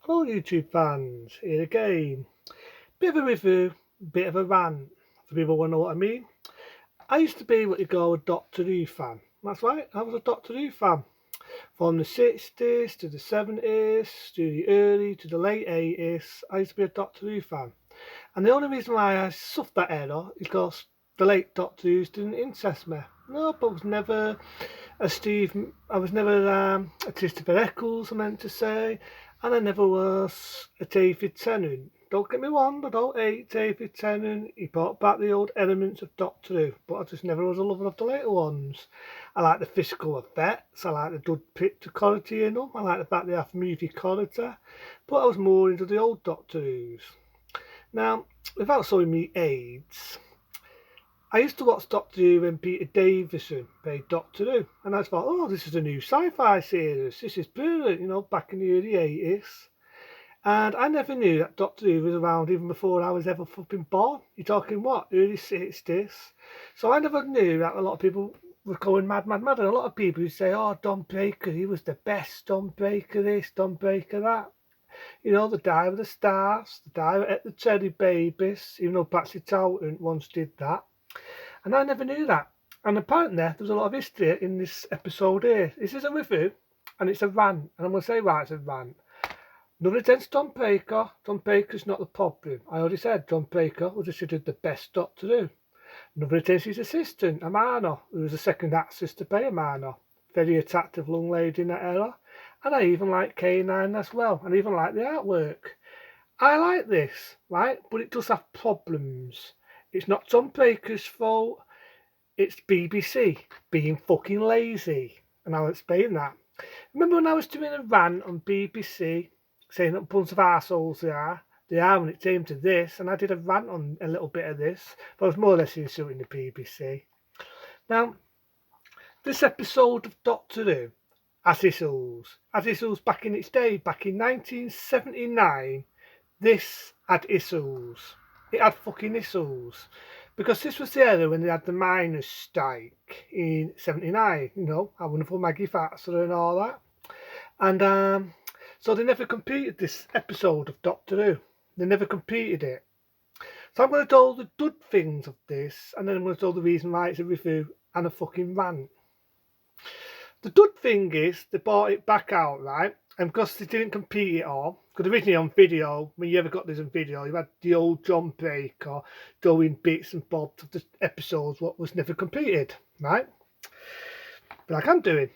Hello YouTube fans, here again. Bit of a review, bit of a rant, for people who know what I mean. I used to be what you call a Doctor Who fan. That's right, I was a Doctor Who fan. From the 60s to the 70s, to the early to the late 80s, I used to be a Doctor Who fan. And the only reason why I suffered that era is because the late Doctor Who's didn't interest me. No, but I was never a Steve. I was never a Christopher Eccles, I meant to say, and I never was a David Tennant. Don't get me wrong, I don't hate David Tennant. He brought back the old elements of Doctor Who, but I just never was a lover of the later ones. I like the physical effects. I like the good picture quality in them. I like the fact they have movie quality, but I was more into the old Doctor Who's. Now, without showing me age, I used to watch Doctor Who when Peter Davison played Doctor Who, and I thought, oh, this is a new sci-fi series. This is brilliant, back in the early 80s. And I never knew that Doctor Who was around even before I was ever fucking born. You're talking what, early 60s? So I never knew that a lot of people were going mad, mad, mad. And a lot of people who say, oh, Don Baker, he was the best, Don Baker this, Don Baker that. The Diary of the Stars, the Diary at the Cherry Babies, even though Patsy Troughton once did that. And I never knew that. And apparently there's a lot of history in this episode here. This is a review and it's a rant. And I'm going to say why it's a rant. None against Tom Baker. Tom Baker's not the problem. I already said Tom Baker was considered the best Doctor Who. None against his assistant, Amana, who was the second actress to play Amana. Very attractive young lady in that era. And I even like K9 as well. And I even like the artwork. I like this, right? But it does have problems. It's not Tom Baker's fault. It's BBC being fucking lazy. And I'll explain that. Remember when I was doing a rant on BBC saying that bunch of arseholes they are when it came to this, and I did a rant on a little bit of this, but I was more or less insulting the BBC. Now, this episode of Doctor Who has issues back in its day, back in 1979, this had issues. It had fucking issues. Because this was the era when they had the miners' strike in 79, our wonderful Maggie Thatcher and all that. And so they never competed this episode of Doctor Who. They never competed it. So I'm going to tell the good things of this, and then I'm going to tell the reason why it's a review and a fucking rant. The good thing is they brought it back out, right? And because they didn't compete it all, because originally on video, when you ever got this on video, you had the old John Baker doing bits and bobs of the episodes what was never competed, right? But I can do it.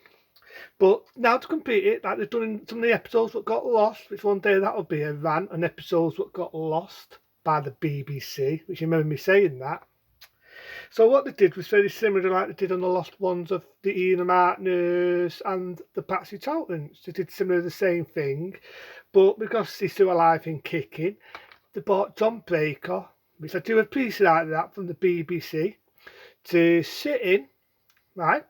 But now to compete it, like they've done in some of the episodes that got lost, which one day that'll be a rant on episodes that got lost by the BBC, which you remember me saying that. So what they did was very similar to like they did on the lost ones of the Ian Martiners and the Patsy Troughton. They did similar the same thing, but because he's still alive and kicking, they bought John Baker, which I do appreciate that from the BBC, to sit in, right?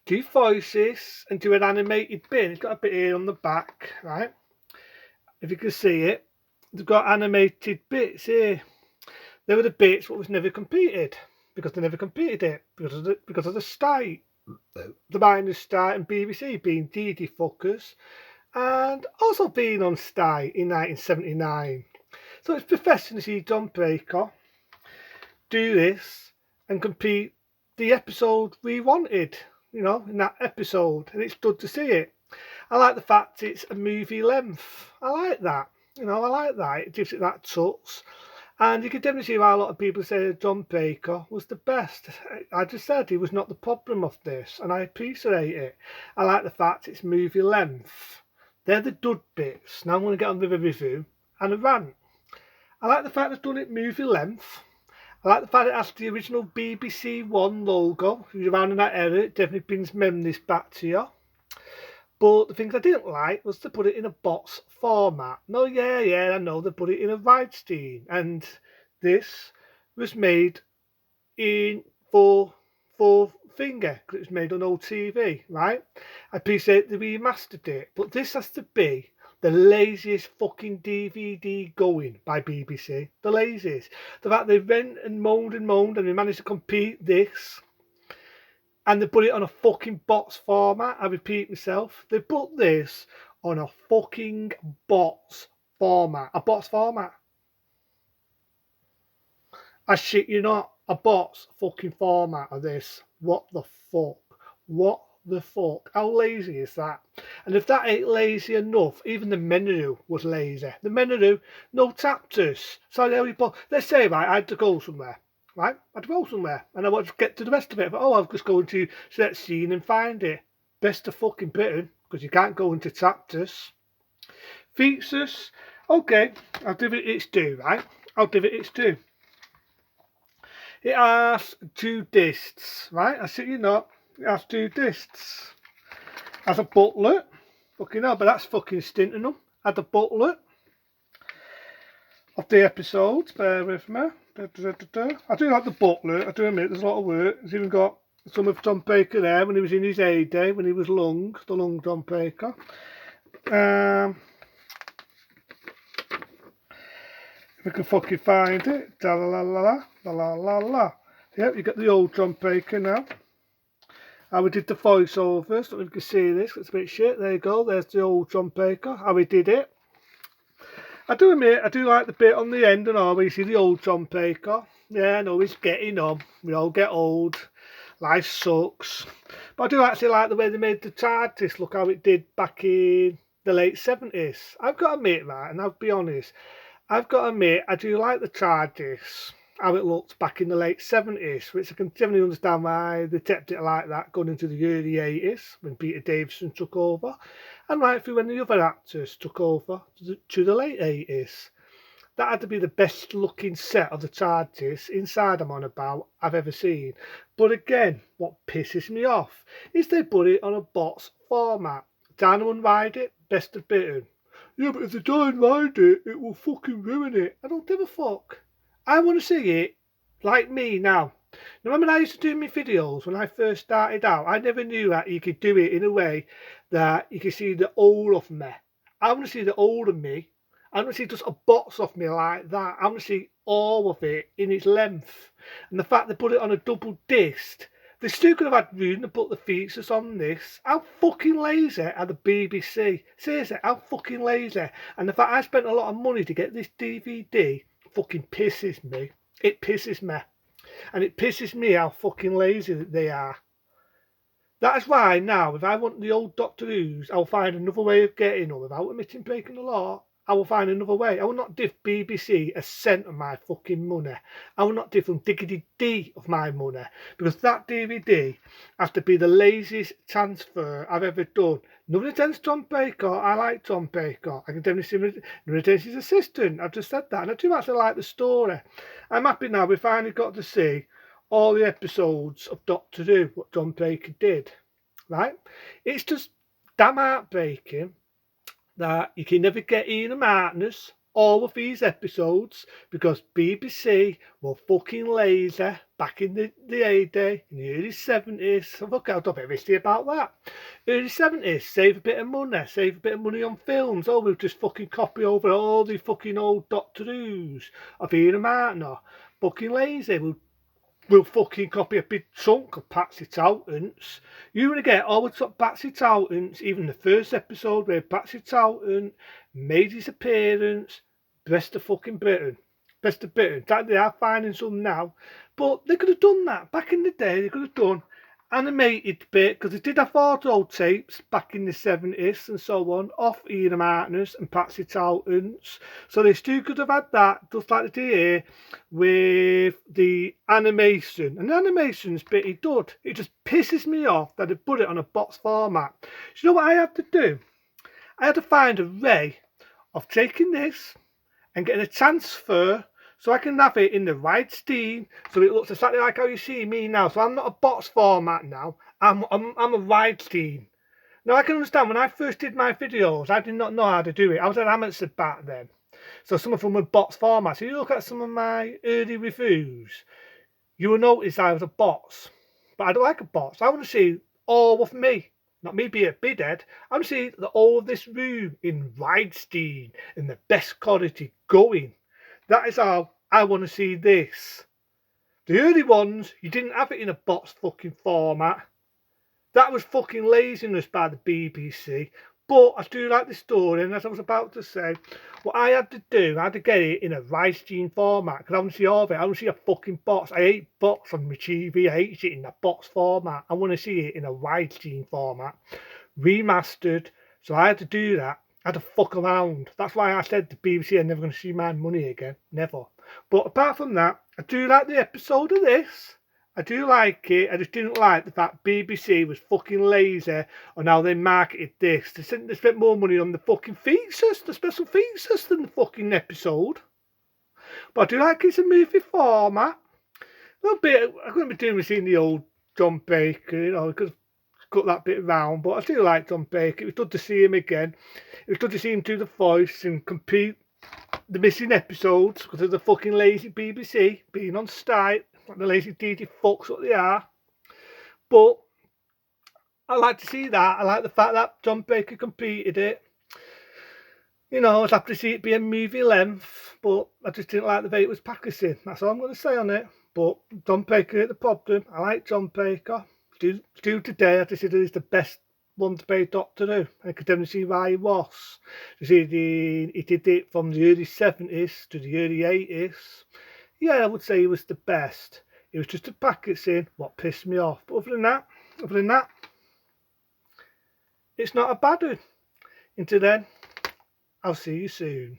Do voices and do an animated bit. It's got a bit here on the back, right? If you can see it, they've got animated bits here. They were the bits what was never competed because they never competed it because of the strike, the miners' strike, and BBC being DD fuckers, and also being on strike in 1979. So it's professional to see John Baker do this and compete the episode we wanted, in that episode, and it's good to see it. I like the fact it's a movie length. I like that. I like that. It gives it that touch. And you can definitely see why a lot of people say that John Baker was the best. I just said he was not the problem of this, and I appreciate it. I like the fact it's movie length. They're the good bits. Now I'm going to get on with a review and a rant. I like the fact they've done it movie length. I like the fact it has the original BBC One logo. If you're around in that era, it definitely brings memories back to you. But the things I didn't like was to put it in a box format. No, yeah, I know they put it in a widescreen, and this was made in four finger because it was made on old TV, right? I appreciate they remastered it, but this has to be the laziest fucking DVD going by BBC. The laziest. The fact they went and moaned and they managed to compete this. And they put it on a fucking box format. I repeat myself. They put this on a fucking bots format. A bots format. I shit you not. A bots fucking format of this. What the fuck? What the fuck? How lazy is that? And if that ain't lazy enough, even the menu was lazy. The menu, no chapters. So let's say, right, I had to go somewhere. Right? I had to go somewhere. And I want to get to the rest of it. But, I'm just going to select scene and find it. Best of fucking Britain. Because you can't go into chapters. Features. Okay. I'll give it its due, right? I'll give it its due. It has 2 discs, right? I see you not. It has 2 discs. Has a booklet. Fucking hell, but that's fucking stinting them. Had a booklet of the episodes. Bear with me. I do like the booklet. I do admit there's a lot of work. It's even got some of Tom Baker there when he was in his heyday, when he was the Lung Tom Baker. If we can fucking find it. Da la la la la la la la. Yep, you got the old Tom Baker now. How we did the voiceovers. Don't know if you can see this. It's a bit shit. There you go. There's the old Tom Baker. How we did it. I do admit, I do like the bit on the end and all where you see the old Tom Baker. Yeah, I know he's getting on. We all get old. Life sucks. But I do actually like the way they made the TARDIS look how it did back in the late 70s. I've got to admit that, and I'll be honest. I've got to admit, I do like the TARDIS, how it looked back in the late 70s, which I can definitely understand why they kept it like that going into the early 80s when Peter Davison took over, and right through when the other actors took over to the late 80s. That had to be the best looking set of the TARDIS inside I'm on about I've ever seen. But again, what pisses me off is they put it on a box format. Down and ride it, best of Britain. Yeah, but if they don't mind it, it will fucking ruin it. I don't give a fuck. I want to see it like me now. Remember when I used to do my videos when I first started out? I never knew that you could do it in a way that you could see the whole of me. I want to see the whole of me. I want to see just a box of me like that. I want to see all of it in its length. And the fact they put it on a double disc, they still could have had room to put the features on this. How fucking lazy are the BBC? Seriously, how fucking lazy? And the fact I spent a lot of money to get this DVD fucking pisses me. It pisses me. And it pisses me how fucking lazy that they are. That is why now, if I want the old Doctor Who's, I'll find another way of getting them without admitting breaking the law. I will find another way. I will not give BBC a cent of my fucking money. I will not give them diggity D of my money. Because that DVD has to be the laziest transfer I've ever done. Nothing against Tom Baker. I like Tom Baker. I can definitely see him as his assistant. I've just said that. And I do actually like the story. I'm happy now we finally got to see all the episodes of Doctor Who, what Tom Baker did. Right? It's just damn heartbreaking that you can never get Ian Martinus all of these episodes because BBC were fucking lazy back in the heyday, in the early 70s. Look out of history about that. Early 70s, save a bit of money on films. Oh, we'll just fucking copy over all the fucking old Doctor Who's of Ian Martinus. Fucking lazy. We'll fucking copy a big chunk of Patsy Talton's. You're going to get all the top Patsy Talton's, even the first episode where Patsy Talton made his appearance. Best of fucking Britain. Best of Britain. They are finding some now. But they could have done that. Back in the day, they could have done animated bit, because they did have photo tapes back in the 70s and so on, off Ian Martinus and Patsy Talton's. So they still could have had that, just like they did here, with the animation. And the animation's pretty good. It just pisses me off that they put it on a box format. Do you know what I had to do? I had to find a way of taking this and getting a transfer so I can have it in the widescreen, so it looks exactly like how you see me now. So I'm not a box format now. I'm a widescreen. Now I can understand when I first did my videos, I did not know how to do it. I was an amateur back then, so some of them were box format. So you look at some of my early reviews, you will notice I was a box, but I don't like a box. I want to see all of me. Not me being a big head. I want to see all of this room in widescreen in the best quality going. That is how I want to see this. The early ones, you didn't have it in a box fucking format. That was fucking laziness by the BBC. But I do like the story, and as I was about to say, what I had to do, I had to get it in a widescreen format, because I want to see all of it. I want to see a fucking box. I hate box on my TV. I hate it in a box format. I want to see it in a widescreen format, remastered. So I had to do that. I had to fuck around. That's why I said the BBC are never going to see my money again. Never. But apart from that, I do like the episode of this. I do like it. I just didn't like the fact BBC was fucking lazy on how they marketed this. They spent more money on the fucking features, the special features, than the fucking episode. But I do like it's a movie format. A little bit, I couldn't be doing with seeing the old John Baker, you know, because cut that bit round. But I do like John Baker. It was good to see him again. It was good to see him do the voice and compete the missing episodes because of the fucking lazy BBC being on strike. Like the lazy DD fucks what they are. But I like to see that. I like the fact that John Baker competed it. You know, I was happy to see it be a movie length, but I just didn't like the way it was packaging. That's all I'm going to say on it. But John Baker hit the problem. I like John Baker. Still today, I consider he's the best one to play Doctor Who. I could definitely see why he was. You see, he did it from the early 70s to the early 80s. Yeah, I would say he was the best. It was just the packaging what pissed me off. But other than that, it's not a bad one. Until then, I'll see you soon.